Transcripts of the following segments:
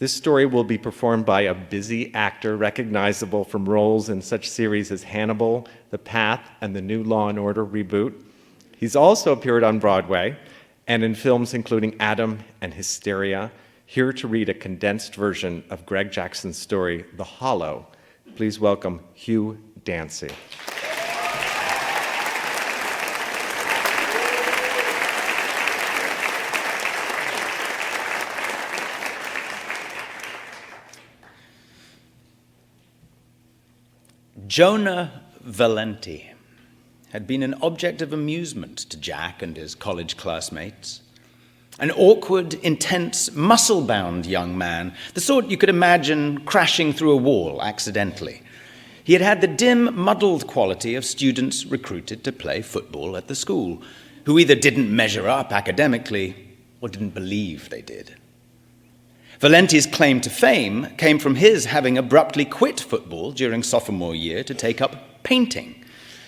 This story will be performed by a busy actor recognizable from roles in such series as Hannibal, The Path, and the new Law & Order reboot. He's also appeared on Broadway and in films including Adam and Hysteria. Here to read a condensed version of Greg Jackson's story, The Hollow, please welcome Hugh Dancy. Jonah Valenti had been an object of amusement to Jack and his college classmates. An awkward, intense, muscle-bound young man, the sort you could imagine crashing through a wall accidentally. He had had the dim, muddled quality of students recruited to play football at the school, who either didn't measure up academically or didn't believe they did. Valenti's claim to fame came from his having abruptly quit football during sophomore year to take up painting,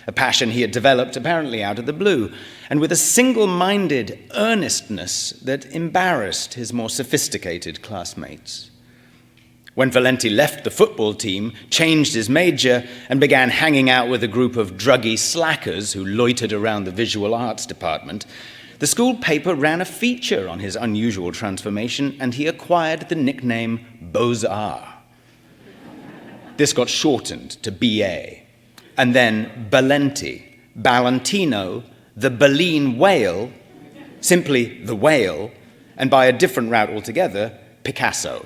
a passion he had developed apparently out of the blue, and with a single-minded earnestness that embarrassed his more sophisticated classmates. When Valenti left the football team, changed his major, and began hanging out with a group of druggy slackers who loitered around the visual arts department, the school paper ran a feature on his unusual transformation, and he acquired the nickname Beaux-Arts. This got shortened to BA, and then Valenti, Ballantino, the baleen whale, simply the whale, and by a different route altogether, Picasso.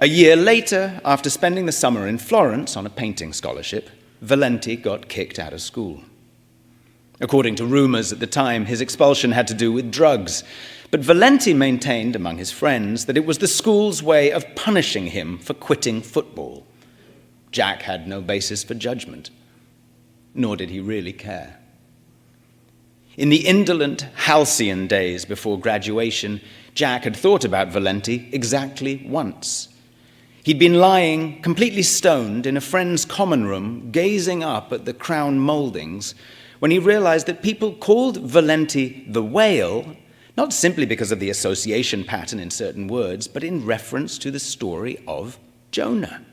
A year later, after spending the summer in Florence on a painting scholarship, Valenti got kicked out of school. According to rumors at the time, his expulsion had to do with drugs, but Valenti maintained among his friends that it was the school's way of punishing him for quitting football. Jack had no basis for judgment, nor did he really care. In the indolent, halcyon days before graduation, Jack had thought about Valenti exactly once. He'd been lying, completely stoned, in a friend's common room, gazing up at the crown moldings, when he realized that people called Valenti the whale, not simply because of the association pattern in certain words, but in reference to the story of Jonah.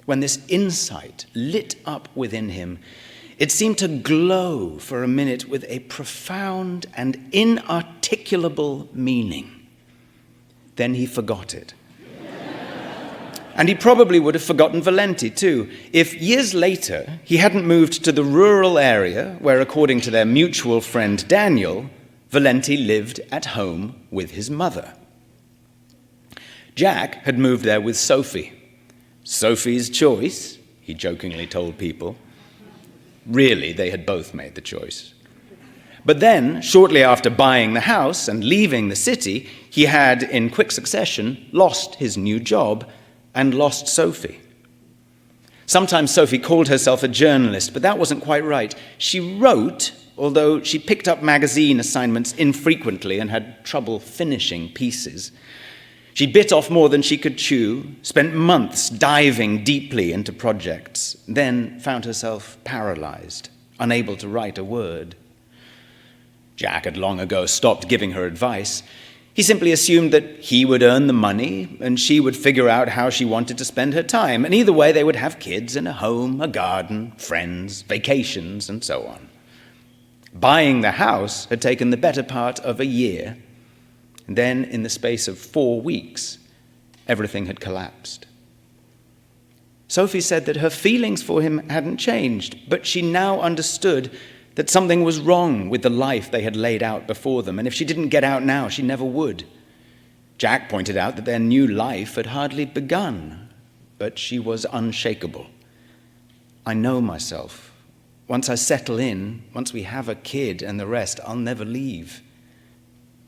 When this insight lit up within him, it seemed to glow for a minute with a profound and inarticulable meaning. Then he forgot it. And he probably would have forgotten Valenti too, if years later he hadn't moved to the rural area where, according to their mutual friend Daniel, Valenti lived at home with his mother. Jack had moved there with Sophie. Sophie's choice, he jokingly told people. Really, they had both made the choice. But then, shortly after buying the house and leaving the city, he had, in quick succession, lost his new job and lost Sophie. Sometimes Sophie called herself a journalist, but that wasn't quite right. She wrote, although she picked up magazine assignments infrequently and had trouble finishing pieces. She bit off more than she could chew, spent months diving deeply into projects, then found herself paralyzed, unable to write a word. Jack had long ago stopped giving her advice. He simply assumed that he would earn the money and she would figure out how she wanted to spend her time. And either way, they would have kids and a home, a garden, friends, vacations, and so on. Buying the house had taken the better part of a year. And then, in the space of 4 weeks, everything had collapsed. Sophie said that her feelings for him hadn't changed, but she now understood that something was wrong with the life they had laid out before them, and if she didn't get out now, she never would. Jack pointed out that their new life had hardly begun, but she was unshakable. I know myself. Once I settle in, once we have a kid and the rest, I'll never leave.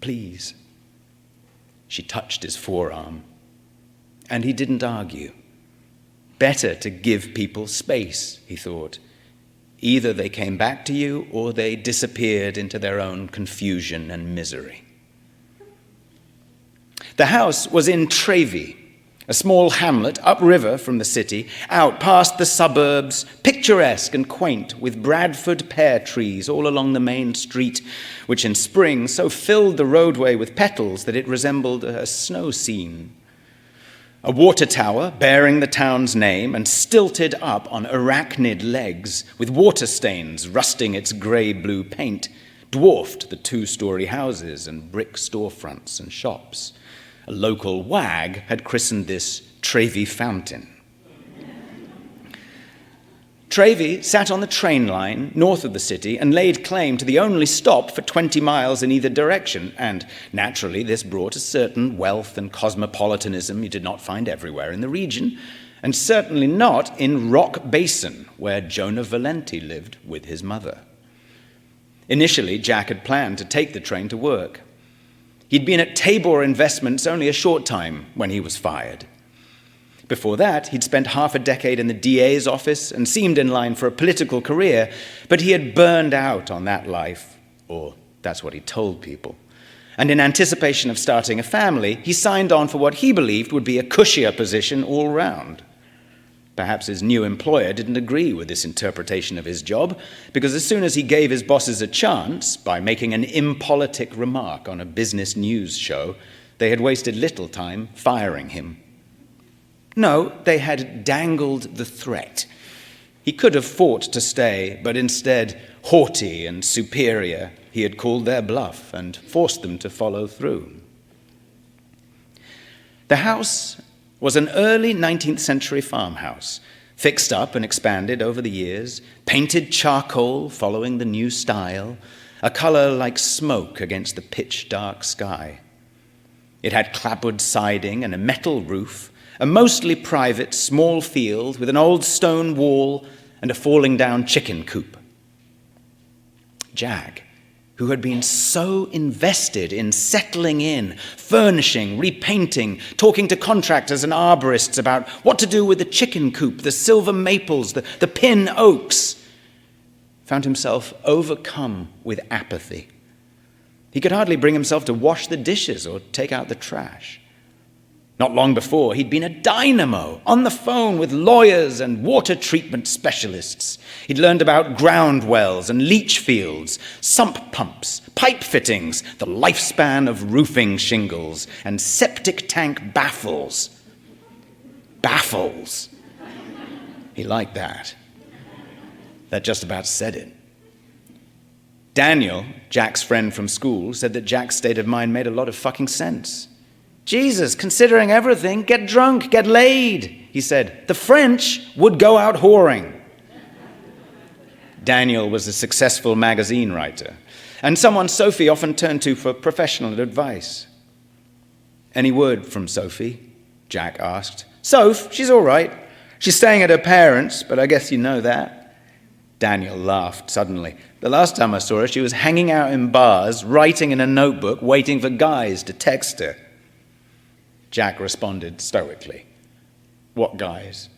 Please. She touched his forearm, and he didn't argue. Better to give people space, he thought. Either they came back to you or they disappeared into their own confusion and misery. The house was in Trevi, a small hamlet upriver from the city, out past the suburbs, picturesque and quaint, with Bradford pear trees all along the main street, which in spring so filled the roadway with petals that it resembled a snow scene. A water tower bearing the town's name and stilted up on arachnid legs, with water stains rusting its grey-blue paint, dwarfed the two-story houses and brick storefronts and shops. A local wag had christened this Travy Fountain. Travy sat on the train line north of the city and laid claim to the only stop for 20 miles in either direction, and naturally this brought a certain wealth and cosmopolitanism you did not find everywhere in the region, and certainly not in Rock Basin, where Jonah Valenti lived with his mother. Initially, Jack had planned to take the train to work. He'd been at Tabor Investments only a short time when he was fired. Before that, he'd spent half a decade in the DA's office and seemed in line for a political career, but he had burned out on that life, or that's what he told people. And in anticipation of starting a family, he signed on for what he believed would be a cushier position all round. Perhaps his new employer didn't agree with this interpretation of his job, because as soon as he gave his bosses a chance, by making an impolitic remark on a business news show, they had wasted little time firing him. No, they had dangled the threat. He could have fought to stay, but instead, haughty and superior, he had called their bluff and forced them to follow through. The house was an early 19th century farmhouse, fixed up and expanded over the years, painted charcoal following the new style, a color like smoke against the pitch-dark sky. It had clapboard siding and a metal roof, a mostly private small field with an old stone wall and a falling-down chicken coop. Jack, who had been so invested in settling in, furnishing, repainting, talking to contractors and arborists about what to do with the chicken coop, the silver maples, the pin oaks, found himself overcome with apathy. He could hardly bring himself to wash the dishes or take out the trash. Not long before, he'd been a dynamo on the phone with lawyers and water treatment specialists. He'd learned about ground wells and leach fields, sump pumps, pipe fittings, the lifespan of roofing shingles, and septic tank baffles. Baffles. He liked that. That just about said it. Daniel, Jack's friend from school, said that Jack's state of mind made a lot of fucking sense. Jesus, considering everything, get drunk, get laid, he said. The French would go out whoring. Daniel was a successful magazine writer, and someone Sophie often turned to for professional advice. Any word from Sophie? Jack asked. Soph, she's all right. She's staying at her parents', but I guess you know that. Daniel laughed suddenly. The last time I saw her, she was hanging out in bars, writing in a notebook, waiting for guys to text her. Jack responded stoically. What guys?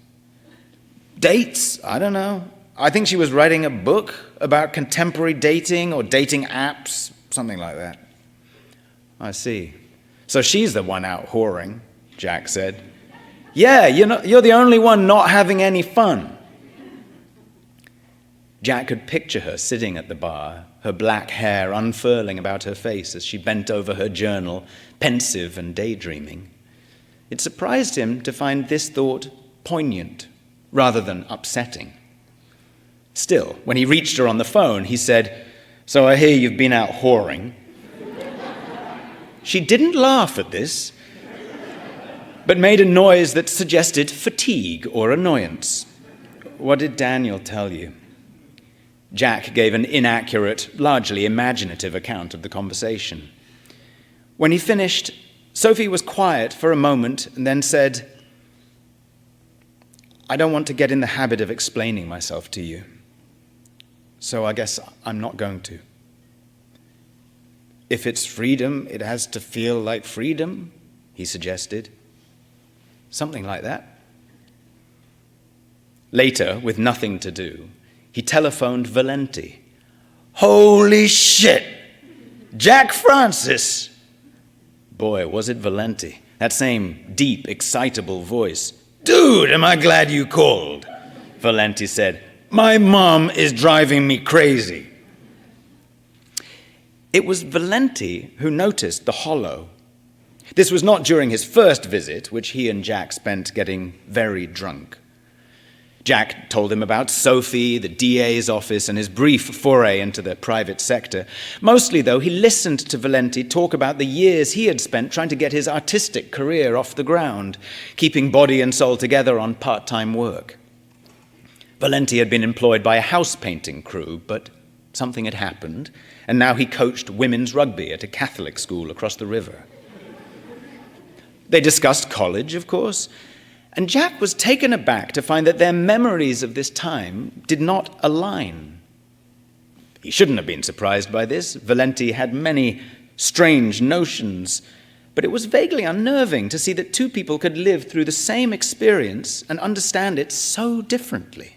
Dates? I don't know. I think she was writing a book about contemporary dating or dating apps, something like that. I see. So she's the one out whoring, Jack said. Yeah, you're the only one not having any fun. Jack could picture her sitting at the bar, her black hair unfurling about her face as she bent over her journal, pensive and daydreaming. It surprised him to find this thought poignant rather than upsetting. Still, when he reached her on the phone, he said, So I hear you've been out whoring. She didn't laugh at this, but made a noise that suggested fatigue or annoyance. What did Daniel tell you? Jack gave an inaccurate, largely imaginative account of the conversation. When he finished, Sophie was quiet for a moment and then said, I don't want to get in the habit of explaining myself to you, so I guess I'm not going to. If it's freedom, it has to feel like freedom, he suggested. Something like that. Later, with nothing to do, he telephoned Valenti. Holy shit! Jack Francis! Boy, was it Valenti. That same deep, excitable voice. "Dude, am I glad you called," Valenti said. "My mom is driving me crazy." It was Valenti who noticed the hollow. This was not during his first visit, which he and Jack spent getting very drunk. Jack told him about Sophie, the DA's office, and his brief foray into the private sector. Mostly, though, he listened to Valenti talk about the years he had spent trying to get his artistic career off the ground, keeping body and soul together on part-time work. Valenti had been employed by a house painting crew, but something had happened, and now he coached women's rugby at a Catholic school across the river. They discussed college, of course, and Jack was taken aback to find that their memories of this time did not align. He shouldn't have been surprised by this. Valenti had many strange notions, but it was vaguely unnerving to see that two people could live through the same experience and understand it so differently.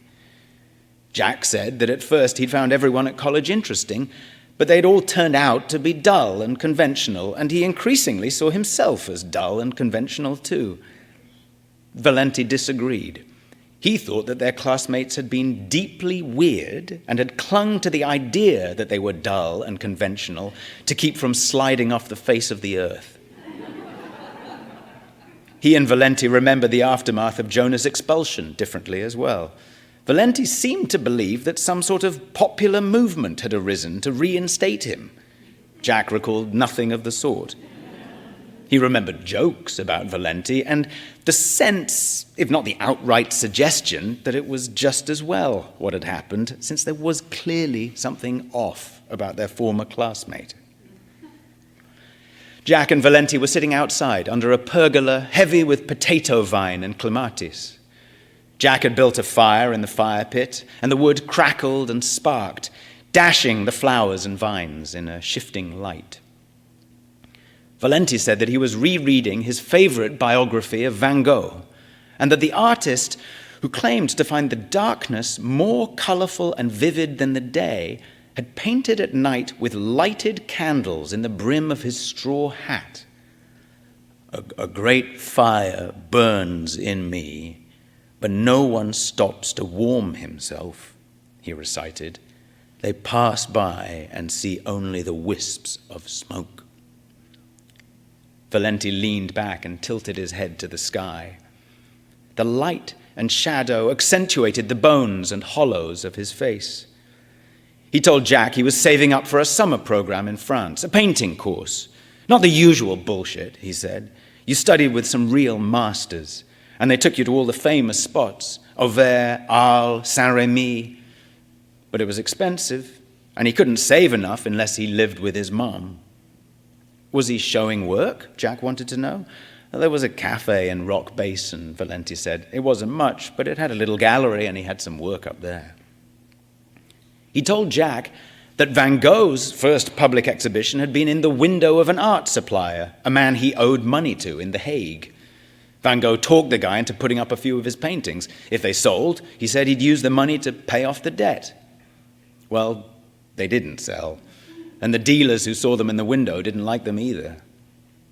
Jack said that at first he'd found everyone at college interesting, but they'd all turned out to be dull and conventional, and he increasingly saw himself as dull and conventional too. Valenti disagreed. He thought that their classmates had been deeply weird and had clung to the idea that they were dull and conventional to keep from sliding off the face of the earth. He and Valenti remembered the aftermath of Jonah's expulsion differently as well. Valenti seemed to believe that some sort of popular movement had arisen to reinstate him. Jack recalled nothing of the sort. He remembered jokes about Valenti and the sense, if not the outright suggestion, that it was just as well what had happened, since there was clearly something off about their former classmate. Jack and Valenti were sitting outside under a pergola heavy with potato vine and clematis. Jack had built a fire in the fire pit, and the wood crackled and sparked, dashing the flowers and vines in a shifting light. Valenti said that he was rereading his favorite biography of Van Gogh, and that the artist, who claimed to find the darkness more colorful and vivid than the day, had painted at night with lighted candles in the brim of his straw hat. A great fire burns in me, but no one stops to warm himself," he recited. "They pass by and see only the wisps of smoke." Valenti leaned back and tilted his head to the sky. The light and shadow accentuated the bones and hollows of his face. He told Jack he was saving up for a summer program in France, a painting course. Not the usual bullshit, he said. You studied with some real masters, and they took you to all the famous spots, Auvers, Arles, Saint-Rémy. But it was expensive, and he couldn't save enough unless he lived with his mom. Was he showing work? Jack wanted to know. There was a cafe in Rock Basin, Valenti said. It wasn't much, but it had a little gallery, and he had some work up there. He told Jack that Van Gogh's first public exhibition had been in the window of an art supplier, a man he owed money to in The Hague. Van Gogh talked the guy into putting up a few of his paintings. If they sold, he said he'd use the money to pay off the debt. Well, they didn't sell, and the dealers who saw them in the window didn't like them either.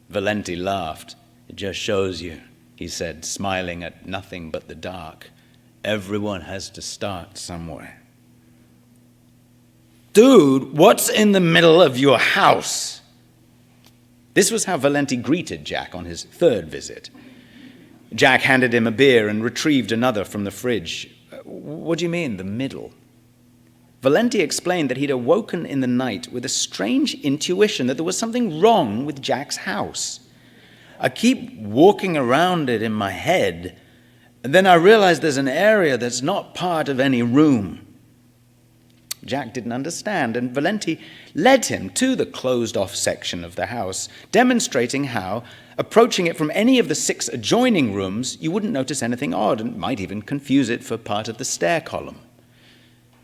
Valenti laughed. "It just shows you," he said, smiling at nothing but the dark. "Everyone has to start somewhere." "Dude, what's in the middle of your house?" This was how Valenti greeted Jack on his third visit. Jack handed him a beer and retrieved another from the fridge. "What do you mean, the middle?" Valenti explained that he'd awoken in the night with a strange intuition that there was something wrong with Jack's house. "I keep walking around it in my head, and then I realize there's an area that's not part of any room." Jack didn't understand, and Valenti led him to the closed-off section of the house, demonstrating how, approaching it from any of the 6 adjoining rooms, you wouldn't notice anything odd and might even confuse it for part of the stair column.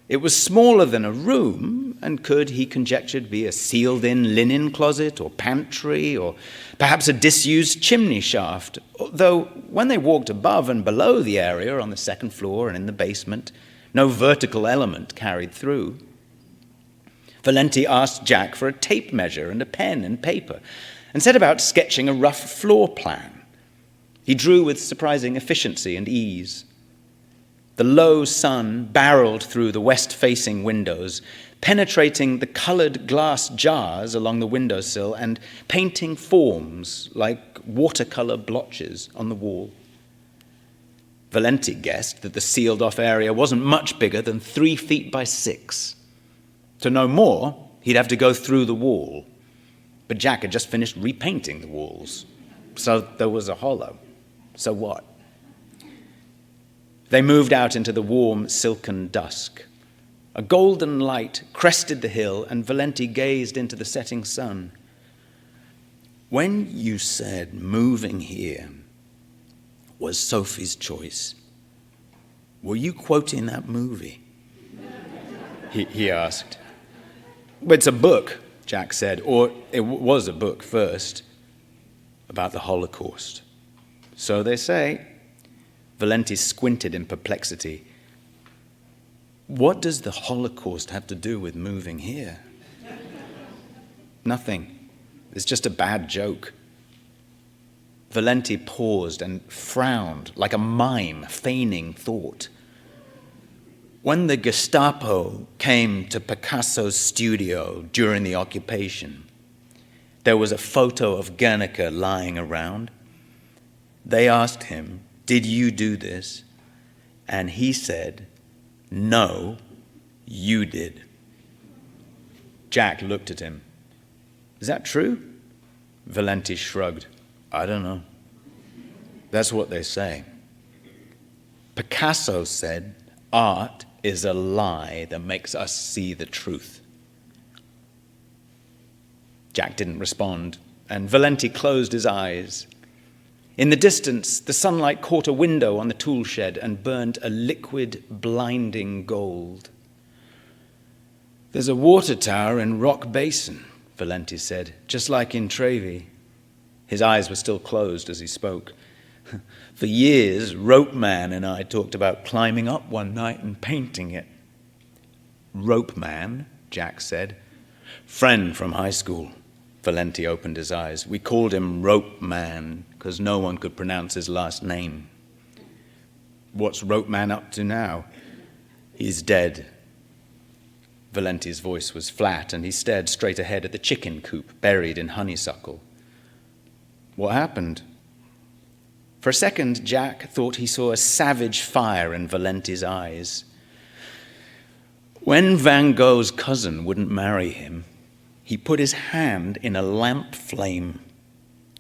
It was smaller than a room and could, he conjectured, be a sealed-in linen closet or pantry or perhaps a disused chimney shaft, though when they walked above and below the area on the second floor and in the basement, no vertical element carried through. Valenti asked Jack for a tape measure and a pen and paper, and set about sketching a rough floor plan. He drew with surprising efficiency and ease. The low sun barreled through the west-facing windows, penetrating the colored glass jars along the windowsill and painting forms like watercolor blotches on the wall. Valenti guessed that the sealed-off area wasn't much bigger than 3 feet by 6. To know more, he'd have to go through the wall. But Jack had just finished repainting the walls, so there was a hollow. So what? They moved out into the warm, silken dusk. A golden light crested the hill, and Valenti gazed into the setting sun. When you said moving here was Sophie's choice, were you quoting that movie? He asked. Well, it's a book, Jack said, or it was a book first, about the Holocaust. So they say. Valenti squinted in perplexity. What does the Holocaust have to do with moving here? Nothing. It's just a bad joke. Valenti paused and frowned like a mime feigning thought. When the Gestapo came to Picasso's studio during the occupation, there was a photo of Guernica lying around. They asked him, "Did you do this?" And he said, "No, you did." Jack looked at him. "Is that true?" Valenti shrugged. "I don't know. That's what they say. Picasso said, art is a lie that makes us see the truth." Jack didn't respond, and Valenti closed his eyes. In the distance, the sunlight caught a window on the tool shed and burned a liquid, blinding gold. "There's a water tower in Rock Basin," Valenti said, "just like in Trevi." His eyes were still closed as he spoke. "For years, Rope Man and I talked about climbing up one night and painting it." "Rope Man," Jack said. "Friend from high school." Valenti opened his eyes. "We called him Rope Man because no one could pronounce his last name." "What's Rope Man up to now?" "He's dead." Valenti's voice was flat, and he stared straight ahead at the chicken coop buried in honeysuckle. "What happened?" For a second, Jack thought he saw a savage fire in Valenti's eyes. "When Van Gogh's cousin wouldn't marry him, he put his hand in a lamp flame,"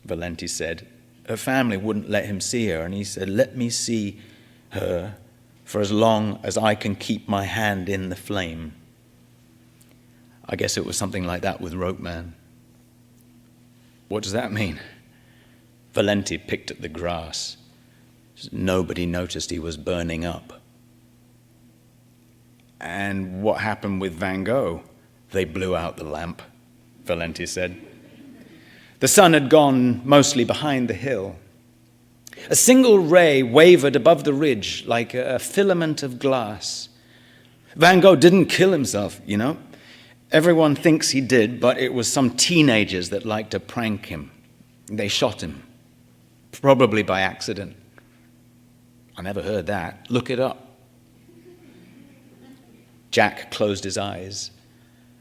Valenti said. "Her family wouldn't let him see her, and he said, 'Let me see her for as long as I can keep my hand in the flame.' I guess it was something like that with Rope Man." "What does that mean?" Valenti picked at the grass. "Nobody noticed he was burning up." "And what happened with Van Gogh?" "They blew out the lamp," Valenti said. The sun had gone mostly behind the hill. A single ray wavered above the ridge like a filament of glass. Van Gogh didn't kill himself, you know. Everyone thinks he did, but it was some teenagers that liked to prank him. They shot him, probably by accident. I never heard that. Look it up. Jack closed his eyes.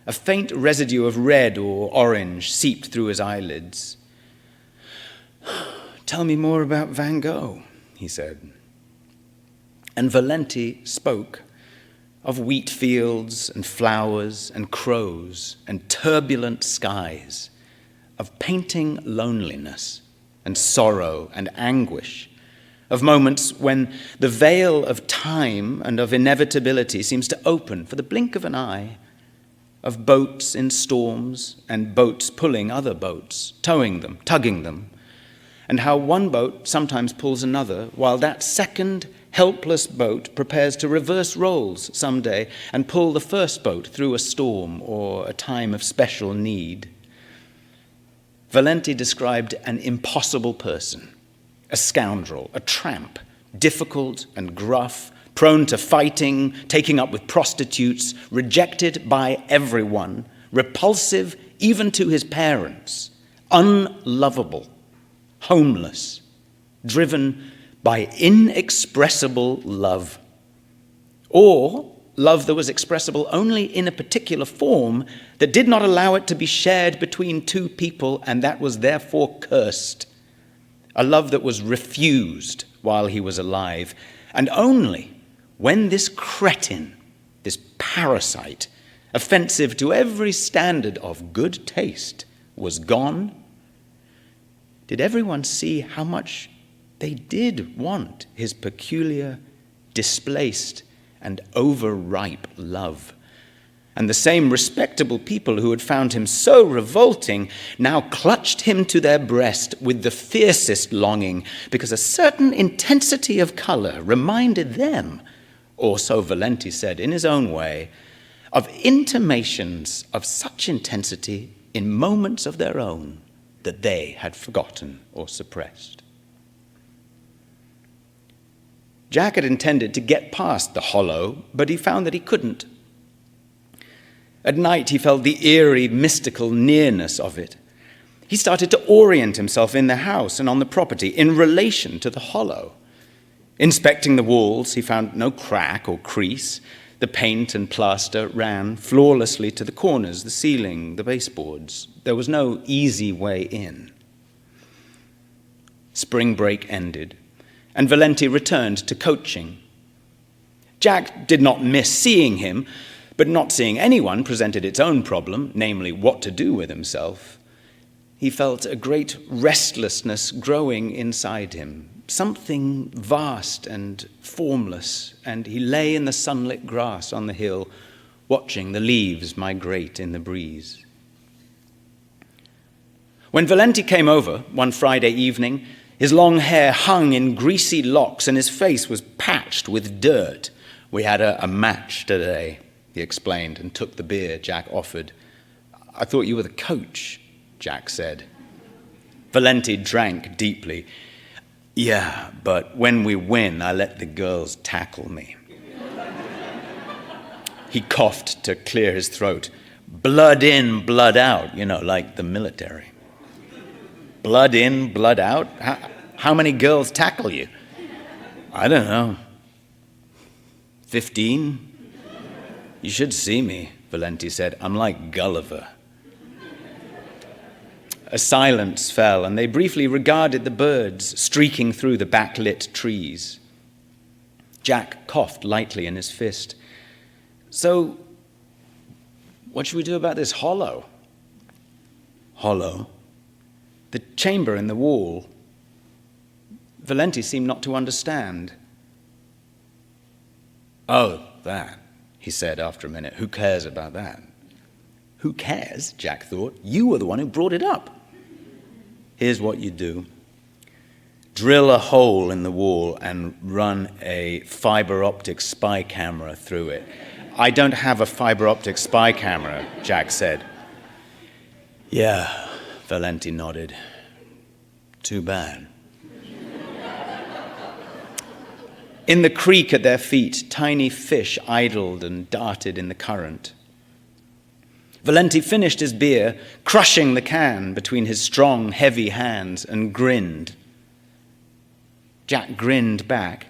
A faint residue of red or orange seeped through his eyelids. "Tell me more about Van Gogh," he said. And Valenti spoke of wheat fields and flowers and crows and turbulent skies, of painting loneliness and sorrow and anguish, of moments when the veil of time and of inevitability seems to open for the blink of an eye, of boats in storms and boats pulling other boats, towing them, tugging them, and how one boat sometimes pulls another while that second helpless boat prepares to reverse roles someday and pull the first boat through a storm or a time of special need. Valenti described an impossible person, a scoundrel, a tramp, difficult and gruff, prone to fighting, taking up with prostitutes, rejected by everyone, repulsive even to his parents, unlovable, homeless, driven by inexpressible love, or love that was expressible only in a particular form that did not allow it to be shared between two people and that was therefore cursed, a love that was refused while he was alive, and only when this cretin, this parasite, offensive to every standard of good taste, was gone, did everyone see how much they did want his peculiar, displaced, and overripe love. And the same respectable people who had found him so revolting now clutched him to their breast with the fiercest longing, because a certain intensity of color reminded them, or so Valenti said in his own way, of intimations of such intensity in moments of their own that they had forgotten or suppressed. Jack had intended to get past the hollow, but he found that he couldn't. At night, he felt the eerie, mystical nearness of it. He started to orient himself in the house and on the property in relation to the hollow. Inspecting the walls, he found no crack or crease. The paint and plaster ran flawlessly to the corners, the ceiling, the baseboards. There was no easy way in. Spring break ended, and Valenti returned to coaching. Jack did not miss seeing him, but not seeing anyone presented its own problem, namely what to do with himself. He felt a great restlessness growing inside him, something vast and formless, and he lay in the sunlit grass on the hill, watching the leaves migrate in the breeze. When Valenti came over one Friday evening, his long hair hung in greasy locks and his face was patched with dirt. "We had a match today," he explained, and took the beer Jack offered. "I thought you were the coach," Jack said. Valenti drank deeply. "Yeah, but when we win, I let the girls tackle me." He coughed to clear his throat. "Blood in, blood out, like the military." "Blood in, blood out? How many girls tackle you?" "I don't know. 15? You should see me," Valenti said. "I'm like Gulliver." A silence fell, and they briefly regarded the birds streaking through the backlit trees. Jack coughed lightly in his fist. "So, what should we do about this hollow?" "Hollow?" "The chamber in the wall." Valenti seemed not to understand. "Oh, that," he said after a minute. "Who cares about that?" "Who cares?" Jack thought. "You were the one who brought it up." "Here's what you do. Drill a hole in the wall and run a fiber optic spy camera through it." "I don't have a fiber optic spy camera," Jack said. "Yeah," Valenti nodded. "Too bad." In the creek at their feet, tiny fish idled and darted in the current. Valenti finished his beer, crushing the can between his strong, heavy hands, and grinned. Jack grinned back.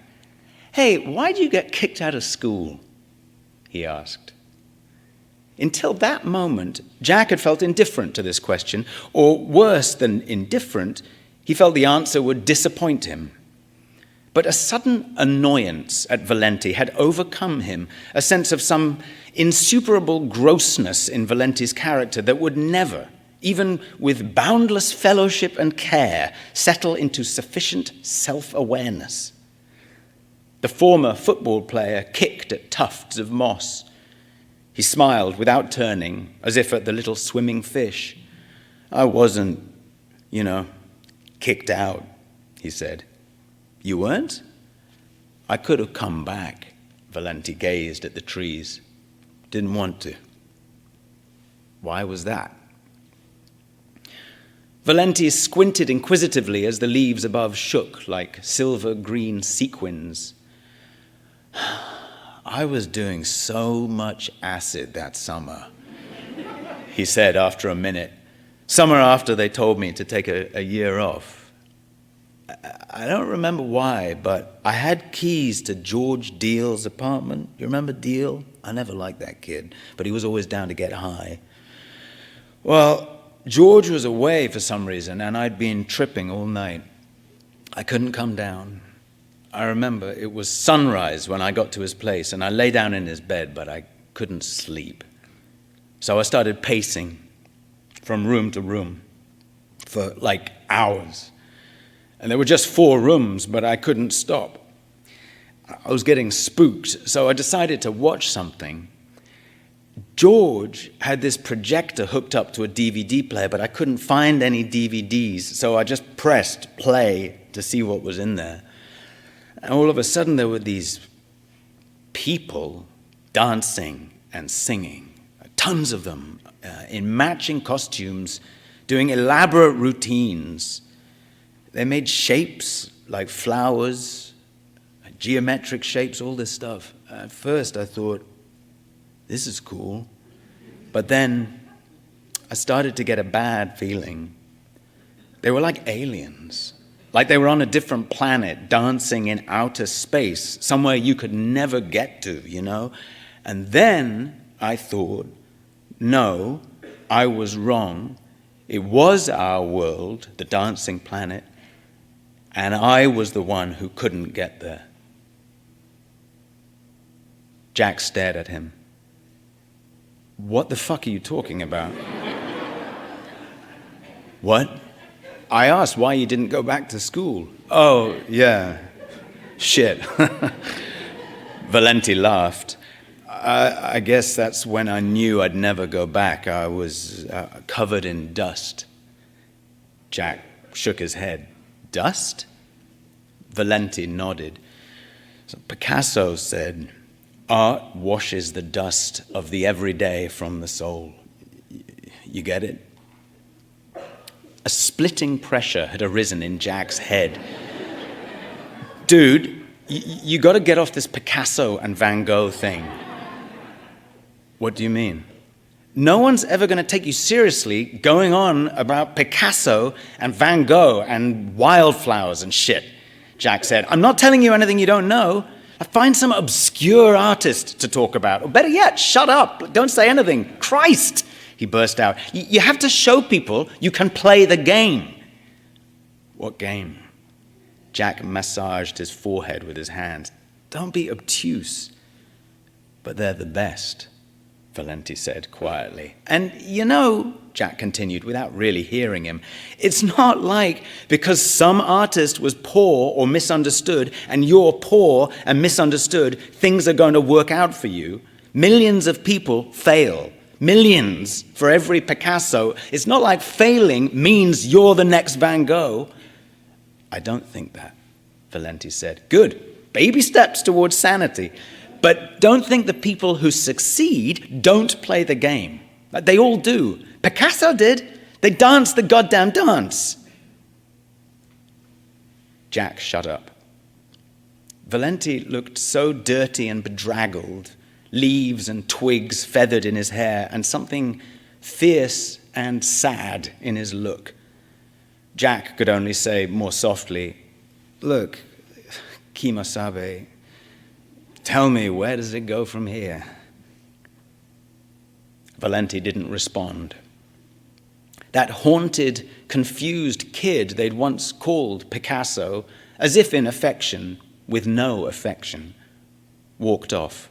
"Hey, why did you get kicked out of school?" he asked. Until that moment, Jack had felt indifferent to this question, or worse than indifferent, he felt the answer would disappoint him. But a sudden annoyance at Valenti had overcome him, a sense of some insuperable grossness in Valenti's character that would never, even with boundless fellowship and care, settle into sufficient self-awareness. The former football player kicked at tufts of moss. He smiled without turning, as if at the little swimming fish. "I wasn't, kicked out," he said. "You weren't?" "I could have come back." Valenti gazed at the trees. "Didn't want to." "Why was that?" Valenti squinted inquisitively as the leaves above shook like silver-green sequins. "I was doing so much acid that summer," he said after a minute. Summer after, they told me to take a year off. I don't remember why, but I had keys to George Deal's apartment. You remember Deal? I never liked that kid, but he was always down to get high. Well, George was away for some reason, and I'd been tripping all night. I couldn't come down. I remember it was sunrise when I got to his place, and I lay down in his bed, but I couldn't sleep. So I started pacing from room to room for like hours. And there were just 4 rooms, but I couldn't stop. I was getting spooked, so I decided to watch something. George had this projector hooked up to a DVD player, but I couldn't find any DVDs, so I just pressed play to see what was in there. And all of a sudden, there were these people dancing and singing, tons of them, in matching costumes, doing elaborate routines. They made shapes like flowers, geometric shapes, all this stuff. At first, I thought, this is cool. But then I started to get a bad feeling. They were like aliens. Like they were on a different planet, dancing in outer space, somewhere you could never get to, you know? And then I thought, no, I was wrong. It was our world, the dancing planet, and I was the one who couldn't get there. Jack stared at him. What the fuck are you talking about? What? I asked why you didn't go back to school. Oh, yeah. Shit. Valenti laughed. I guess that's when I knew I'd never go back. I was covered in dust. Jack shook his head. Dust? Valenti nodded. So Picasso said, art washes the dust of the everyday from the soul. You get it? A splitting pressure had arisen in Jack's head. Dude, you got to get off this Picasso and Van Gogh thing. What do you mean? No one's ever going to take you seriously going on about Picasso and Van Gogh and wildflowers and shit, Jack said. I'm not telling you anything you don't know. Find some obscure artist to talk about. Or better yet, shut up. Don't say anything. Christ, he burst out. You have to show people you can play the game. What game? Jack massaged his forehead with his hands. Don't be obtuse. But they're the best, Valenti said quietly. And you know, Jack continued without really hearing him, it's not like because some artist was poor or misunderstood and you're poor and misunderstood, things are going to work out for you. Millions of people fail. Millions for every Picasso. It's not like failing means you're the next Van Gogh. I don't think that, Valenti said. Good. Baby steps towards sanity. But don't think the people who succeed don't play the game. They all do. Picasso did. They danced the goddamn dance. Jack shut up. Valenti looked so dirty and bedraggled, leaves and twigs feathered in his hair, and something fierce and sad in his look. Jack could only say more softly, look, Kimosabe, tell me, where does it go from here? Valenti didn't respond. That haunted, confused kid they'd once called Picasso, as if in affection, with no affection, walked off.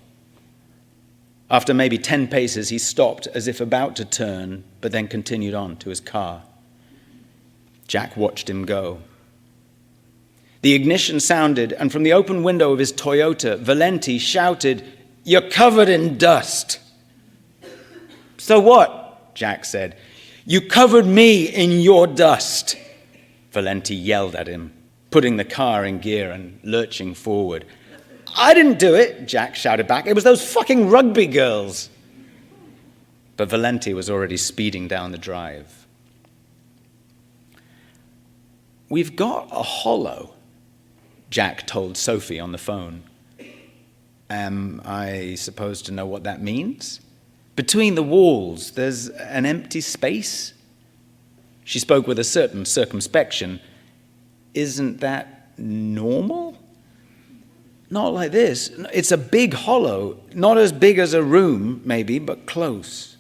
After maybe 10 paces, he stopped as if about to turn, but then continued on to his car. Jack watched him go. The ignition sounded, and from the open window of his Toyota, Valenti shouted, "You're covered in dust." "So what?" Jack said. "You covered me in your dust." Valenti yelled at him, putting the car in gear and lurching forward. "I didn't do it," Jack shouted back. "It was those fucking rugby girls." But Valenti was already speeding down the drive. "We've got a hollow," Jack told Sophie on the phone. Am I supposed to know what that means? Between the walls, there's an empty space. She spoke with a certain circumspection. Isn't that normal? Not like this. It's a big hollow, not as big as a room, maybe, but close.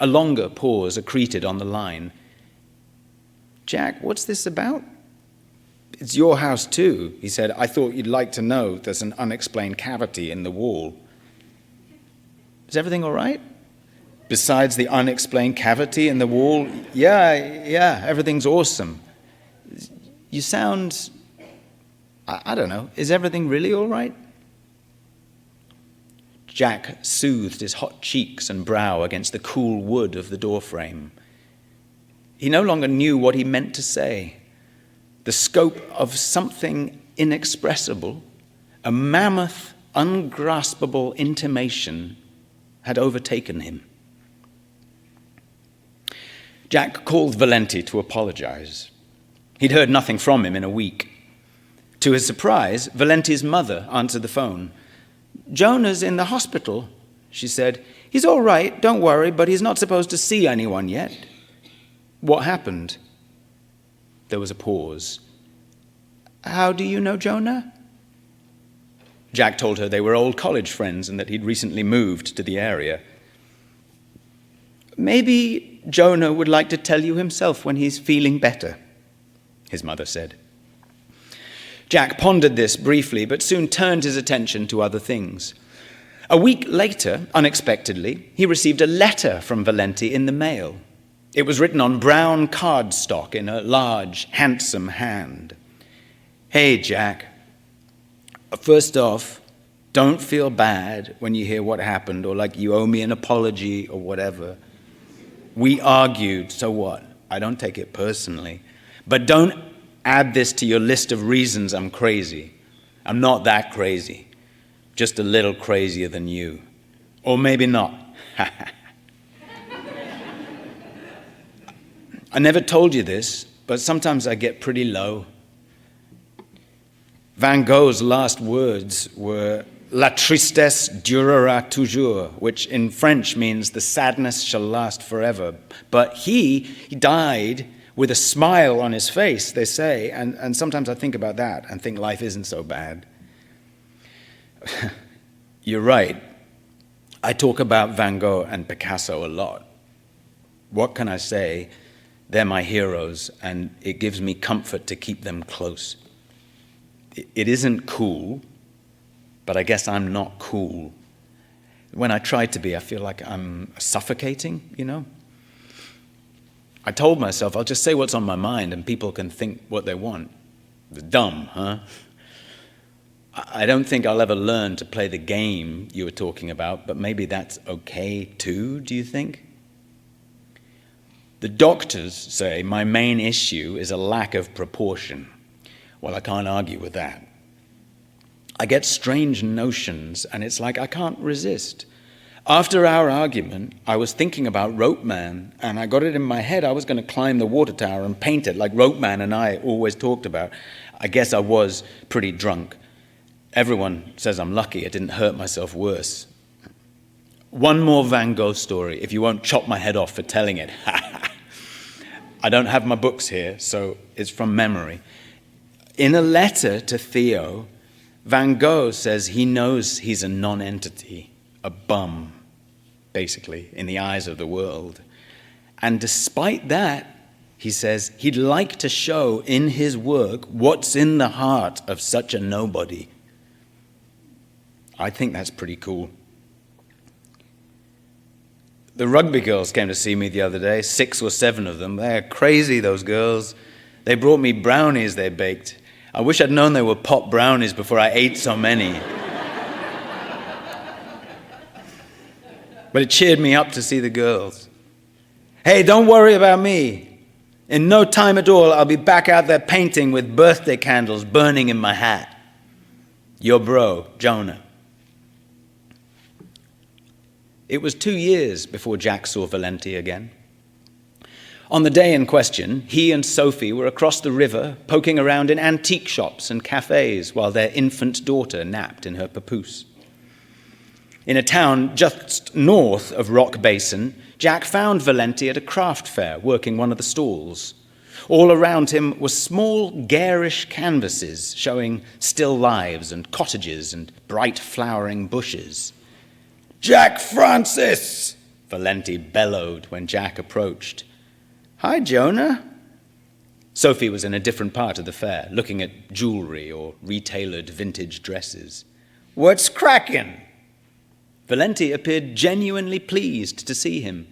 A longer pause accreted on the line. Jack, what's this about? It's your house too, he said. I thought you'd like to know there's an unexplained cavity in the wall. Is everything all right? Besides the unexplained cavity in the wall, yeah, everything's awesome. You sound, I don't know, is everything really all right? Jack soothed his hot cheeks and brow against the cool wood of the doorframe. He no longer knew what he meant to say. The scope of something inexpressible, a mammoth, ungraspable intimation, had overtaken him. Jack called Valenti to apologize. He'd heard nothing from him in a week. To his surprise, Valenti's mother answered the phone. Jonah's in the hospital, she said. He's all right, don't worry, but he's not supposed to see anyone yet. What happened? There was a pause. How do you know Jonah? Jack told her they were old college friends and that he'd recently moved to the area. Maybe Jonah would like to tell you himself when he's feeling better, his mother said. Jack pondered this briefly, but soon turned his attention to other things. A week later, unexpectedly, he received a letter from Valenti in the mail. It was written on brown cardstock in a large, handsome hand. Hey, Jack. First off, don't feel bad when you hear what happened or like you owe me an apology or whatever. We argued, so what? I don't take it personally. But don't add this to your list of reasons I'm crazy. I'm not that crazy. Just a little crazier than you. Or maybe not. I never told you this, but sometimes I get pretty low. Van Gogh's last words were La tristesse durera toujours, which in French means the sadness shall last forever. But he died with a smile on his face, they say, and sometimes I think about that and think life isn't so bad. You're right. I talk about Van Gogh and Picasso a lot. What can I say? They're my heroes, and it gives me comfort to keep them close. It isn't cool, but I guess I'm not cool. When I try to be, I feel like I'm suffocating, you know? I told myself, I'll just say what's on my mind and people can think what they want. Dumb, huh? I don't think I'll ever learn to play the game you were talking about, but maybe that's okay too, do you think? The doctors say my main issue is a lack of proportion. Well, I can't argue with that. I get strange notions, and it's like I can't resist. After our argument, I was thinking about Rope Man, and I got it in my head I was going to climb the water tower and paint it like Rope Man and I always talked about. I guess I was pretty drunk. Everyone says I'm lucky I didn't hurt myself worse. One more Van Gogh story, if you won't chop my head off for telling it. I don't have my books here, so it's from memory. In a letter to Theo, Van Gogh says he knows he's a non-entity, a bum, basically, in the eyes of the world. And despite that, he says he'd like to show in his work what's in the heart of such a nobody. I think that's pretty cool. The rugby girls came to see me the other day, 6 or 7 of them. They're crazy, those girls. They brought me brownies they baked. I wish I'd known they were pot brownies before I ate so many. But it cheered me up to see the girls. Hey, don't worry about me. In no time at all, I'll be back out there painting with birthday candles burning in my hat. Your bro, Jonah. It was 2 years before Jack saw Valenti again. On the day in question, he and Sophie were across the river, poking around in antique shops and cafes while their infant daughter napped in her papoose. In a town just north of Rock Basin, Jack found Valenti at a craft fair working one of the stalls. All around him were small, garish canvases showing still lives and cottages and bright flowering bushes. "Jack Francis!" Valenti bellowed when Jack approached. "Hi, Jonah." Sophie was in a different part of the fair, looking at jewelry or retailored vintage dresses. "What's crackin'?" Valenti appeared genuinely pleased to see him.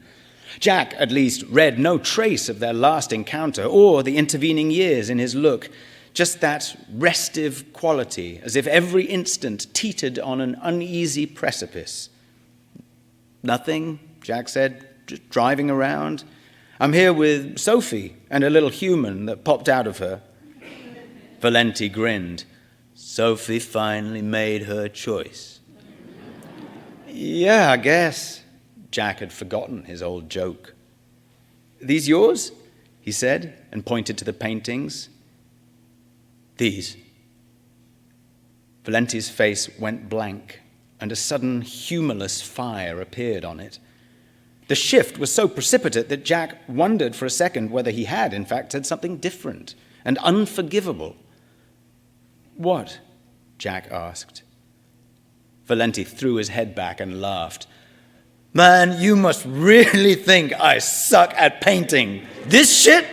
Jack, at least, read no trace of their last encounter or the intervening years in his look, just that restive quality, as if every instant teetered on an uneasy precipice. "Nothing," Jack said, "just driving around. I'm here with Sophie and a little human that popped out of her." Valenti grinned. "Sophie finally made her choice." "Yeah, I guess." Jack had forgotten his old joke. "These yours?" he said, and pointed to the paintings. "These." Valenti's face went blank, and a sudden humorless fire appeared on it. The shift was so precipitate that Jack wondered for a second whether he had, in fact, said something different and unforgivable. "What?" Jack asked. Valenti threw his head back and laughed. "Man, you must really think I suck at painting. This shit?"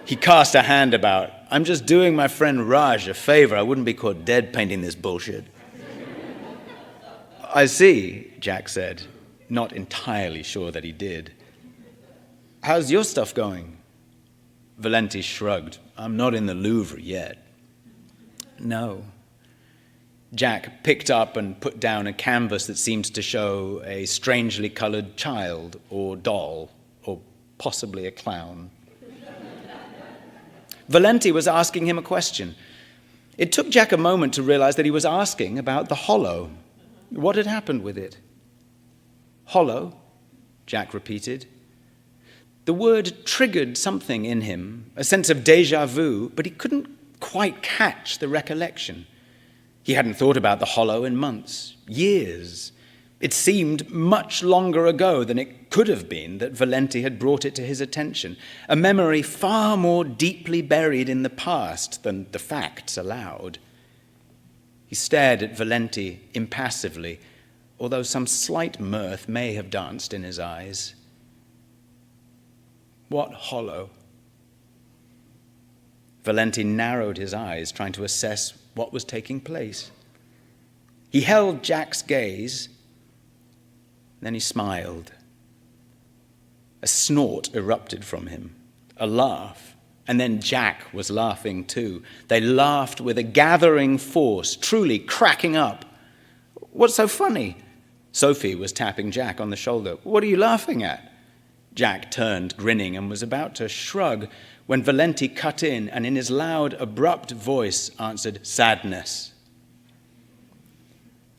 He cast a hand about. "I'm just doing my friend Raj a favor. I wouldn't be caught dead painting this bullshit." "I see," Jack said, not entirely sure that he did. "How's your stuff going?" Valenti shrugged. "I'm not in the Louvre yet." "No." Jack picked up and put down a canvas that seemed to show a strangely colored child or doll, or possibly a clown. Valenti was asking him a question. It took Jack a moment to realize that he was asking about the hollow. What had happened with it? "Hollow," Jack repeated. The word triggered something in him, a sense of déjà vu, but he couldn't quite catch the recollection. He hadn't thought about the hollow in months, years. It seemed much longer ago than it could have been that Valenti had brought it to his attention, a memory far more deeply buried in the past than the facts allowed. He stared at Valenti impassively, although some slight mirth may have danced in his eyes. "What hollow?" Valenti narrowed his eyes, trying to assess what was taking place. He held Jack's gaze, then he smiled. A snort erupted from him, a laugh, and then Jack was laughing too. They laughed with a gathering force, truly cracking up. "What's so funny?" Sophie was tapping Jack on the shoulder. "What are you laughing at?" Jack turned, grinning, and was about to shrug when Valenti cut in and in his loud, abrupt voice answered, "Sadness."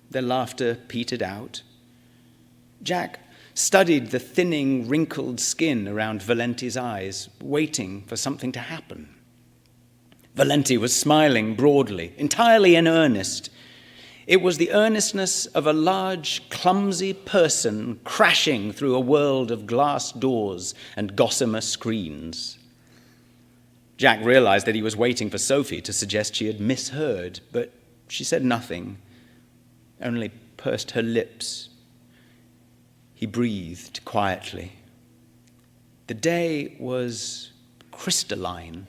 Their laughter petered out. Jack studied the thinning, wrinkled skin around Valenti's eyes, waiting for something to happen. Valenti was smiling broadly, entirely in earnest. It was the earnestness of a large, clumsy person crashing through a world of glass doors and gossamer screens. Jack realized that he was waiting for Sophie to suggest she had misheard, but she said nothing, only pursed her lips. He breathed quietly. The day was crystalline,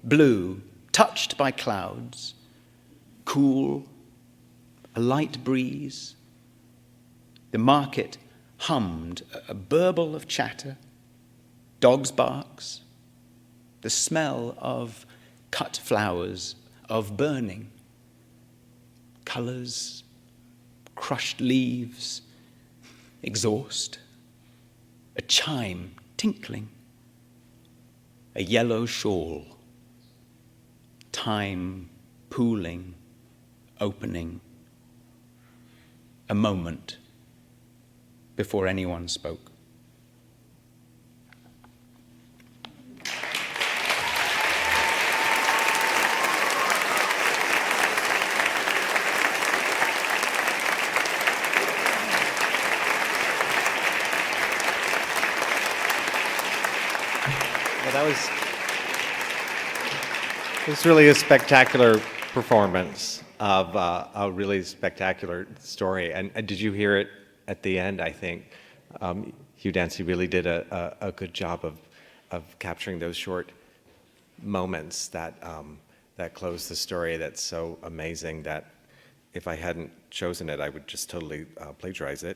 blue, touched by clouds, cool, a light breeze. The market hummed, a burble of chatter, dogs' barks, the smell of cut flowers, of burning, colors, crushed leaves, exhaust, a chime tinkling, a yellow shawl, time pooling, opening, a moment before anyone spoke. It's really a spectacular performance of a really spectacular story. And did you hear it at the end? I think Hugh Dancy really did a good job of capturing those short moments that close the story. That's so amazing that if I hadn't chosen it, I would just totally plagiarize it.